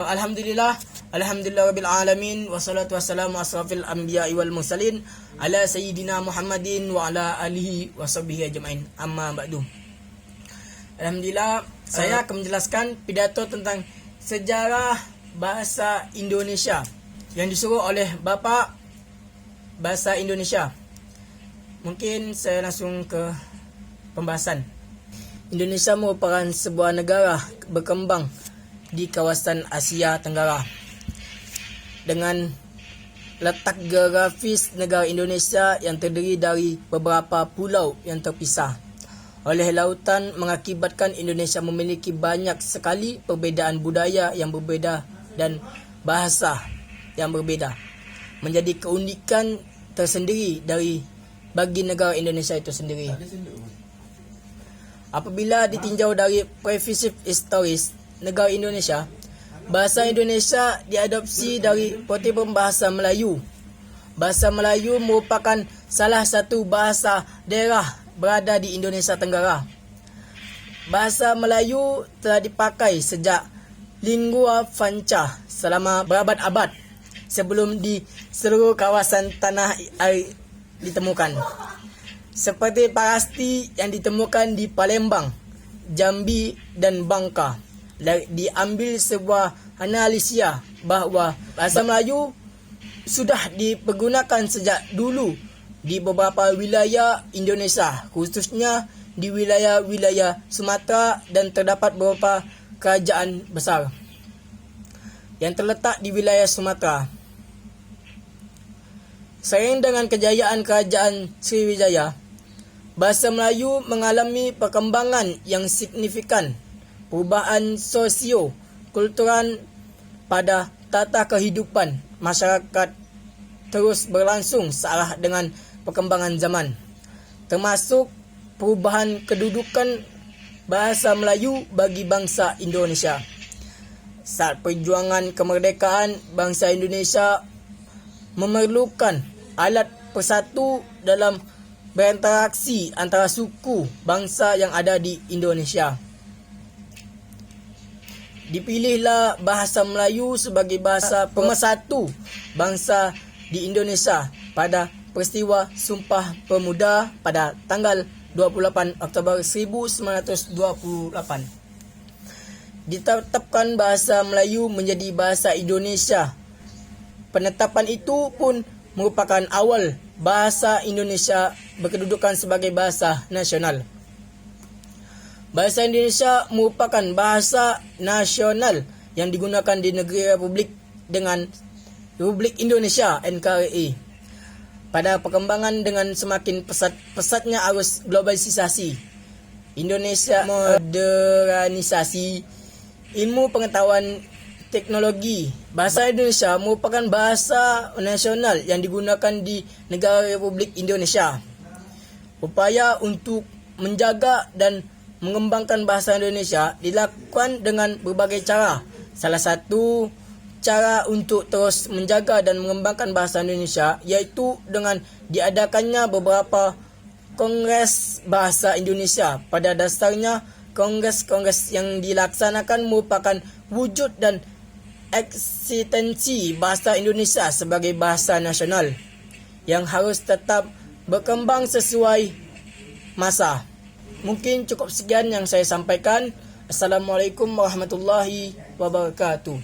Alhamdulillah, alhamdulillah rabbil alamin, wassalatu wassalamu asrafil anbiya'i wal mursalin ala sayyidina Muhammadin wa ala alihi wa sahbihi ajma'in. Amma ba'du. Alhamdulillah, saya akan menjelaskan pidato tentang sejarah bahasa Indonesia yang disuruh oleh Bapa Bahasa Indonesia. Mungkin saya langsung ke pembahasan. Indonesia merupakan sebuah negara berkembang di kawasan Asia Tenggara. Dengan letak geografis negara Indonesia yang terdiri dari beberapa pulau yang terpisah oleh lautan, mengakibatkan Indonesia memiliki banyak sekali perbezaan budaya yang berbeza dan bahasa yang berbeza, menjadi keunikan tersendiri bagi negara Indonesia itu sendiri. Apabila ditinjau dari perspektif historis negara Indonesia, bahasa Indonesia diadopsi dari pertubuhan bahasa Melayu. Bahasa Melayu merupakan salah satu bahasa daerah berada di Indonesia Tenggara. Bahasa Melayu telah dipakai sejak lingua franca selama berabad-abad sebelum di seluruh kawasan tanah air ditemukan. Seperti parasti yang ditemukan di Palembang, Jambi dan Bangka. Diambil sebuah analisis bahawa bahasa Melayu sudah dipergunakan sejak dulu di beberapa wilayah Indonesia, khususnya di wilayah-wilayah Sumatera, dan terdapat beberapa kerajaan besar yang terletak di wilayah Sumatera. Seiring dengan kejayaan kerajaan Sriwijaya, bahasa Melayu mengalami perkembangan yang signifikan. Perubahan sosio-kultural pada tata kehidupan masyarakat terus berlangsung searah dengan perkembangan zaman, termasuk perubahan kedudukan bahasa Melayu bagi bangsa Indonesia. Saat perjuangan kemerdekaan, bangsa Indonesia memerlukan alat persatu dalam berinteraksi antara suku bangsa yang ada di Indonesia. Dipilihlah bahasa Melayu sebagai bahasa pemersatu bangsa di Indonesia pada peristiwa Sumpah Pemuda pada tanggal 28 Oktober 1928. Ditetapkan bahasa Melayu menjadi bahasa Indonesia. Penetapan itu pun merupakan awal bahasa Indonesia berkedudukan sebagai bahasa nasional. Bahasa Indonesia merupakan bahasa nasional yang digunakan di negeri Republik dengan Republik Indonesia (NKRI). Pada perkembangan dengan semakin pesatnya arus globalisasi, Indonesia modernisasi ilmu pengetahuan teknologi, bahasa Indonesia merupakan bahasa nasional yang digunakan di negara Republik Indonesia. Upaya untuk menjaga dan mengembangkan bahasa Indonesia dilakukan dengan berbagai cara. Salah satu cara untuk terus menjaga dan mengembangkan bahasa Indonesia iaitu dengan diadakannya beberapa kongres bahasa Indonesia. Pada dasarnya, kongres-kongres yang dilaksanakan merupakan wujud dan eksistensi bahasa Indonesia sebagai bahasa nasional yang harus tetap berkembang sesuai masa. Mungkin cukup sekian yang saya sampaikan. Assalamualaikum warahmatullahi wabarakatuh.